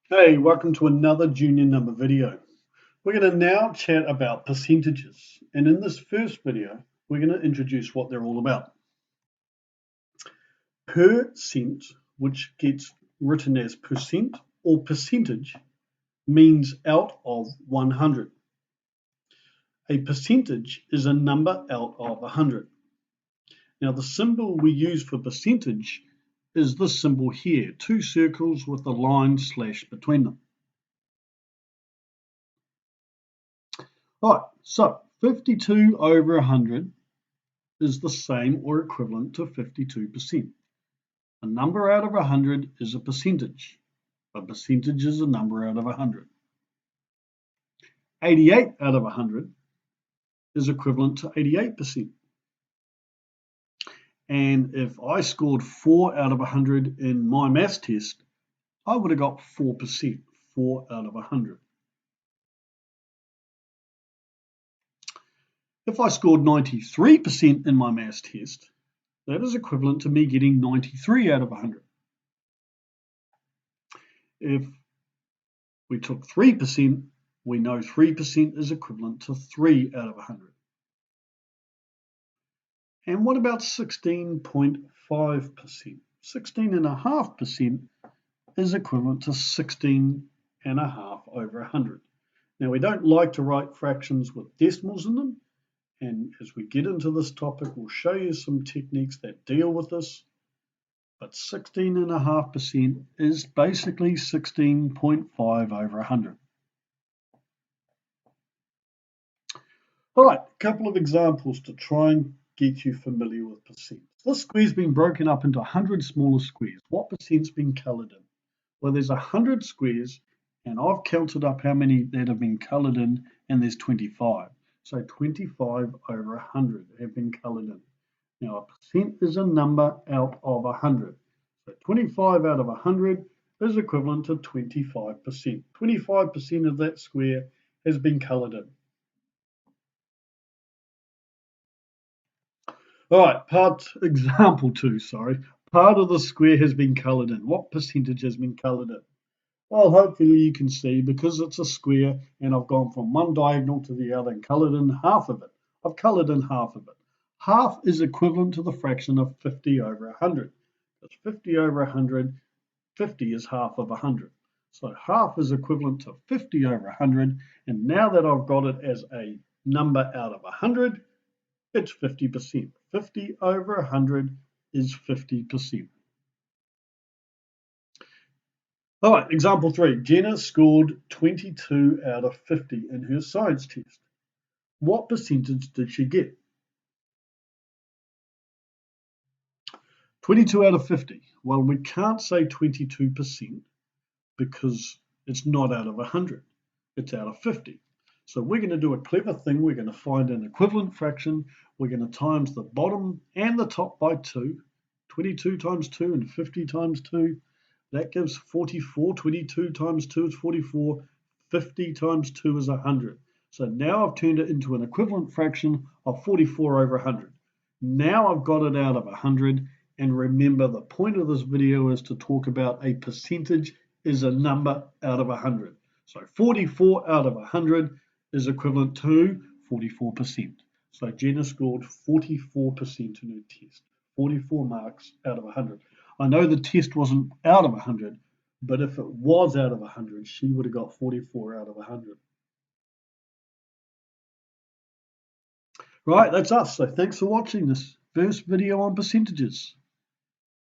Hey, welcome to another junior number video. We're going to now chat about percentages. And in this first video, we're going to introduce what they're all about. Percent, which gets written as percent or percentage, means out of 100. A percentage is a number out of 100. Now, the symbol we use for percentage is this symbol here, two circles with a line slash between them. All right, so 52 over 100 is the same or equivalent to 52%. A number out of 100 is a percentage. A percentage is a number out of 100. 88 out of 100 is equivalent to 88%. And if I scored 4 out of 100 in my maths test, I would have got 4%, 4 out of 100. If I scored 93% in my maths test, that is equivalent to me getting 93 out of 100. If we took 3%, we know 3% is equivalent to 3 out of 100. And what about 16.5%? 16.5% is equivalent to 16.5 over 100. Now, we don't like to write fractions with decimals in them, and as we get into this topic, we'll show you some techniques that deal with this. But 16.5% is basically 16.5 over 100. All right, a couple of examples to try and get you familiar with percent. This square's been broken up into 100 smaller squares. What percent's been coloured in? Well, there's 100 squares, and I've counted up how many that have been coloured in, and there's 25. So 25 over 100 have been coloured in. Now, a percent is a number out of 100. So 25 out of 100 is equivalent to 25%. 25% of that square has been coloured in. All right, example 2, Part of the square has been coloured in. What percentage has been coloured in? Well, hopefully you can see, because it's a square and I've gone from one diagonal to the other and coloured in half of it. I've coloured in half of it. Half is equivalent to the fraction of 50 over 100. That's 50 over 100. 50 is half of 100. So half is equivalent to 50 over 100. And now that I've got it as a number out of 100, it's 50%. 50 over 100 is 50%. All right, example 3. Jenna scored 22 out of 50 in her science test. What percentage did she get? 22 out of 50. Well, we can't say 22% because it's not out of 100. It's out of 50. So we're going to do a clever thing. We're going to find an equivalent fraction. We're going to times the bottom and the top by 2. 22 times 2 and 50 times 2. That gives 44. 22 times 2 is 44. 50 times 2 is 100. So now I've turned it into an equivalent fraction of 44 over 100. Now I've got it out of 100. And remember, the point of this video is to talk about a percentage is a number out of 100. So 44 out of 100 is equivalent to 44%. So Jenna scored 44% in her test. 44 marks out of 100. I know the test wasn't out of 100, but if it was out of 100, she would have got 44 out of 100. Right, that's us. So thanks for watching this first video on percentages.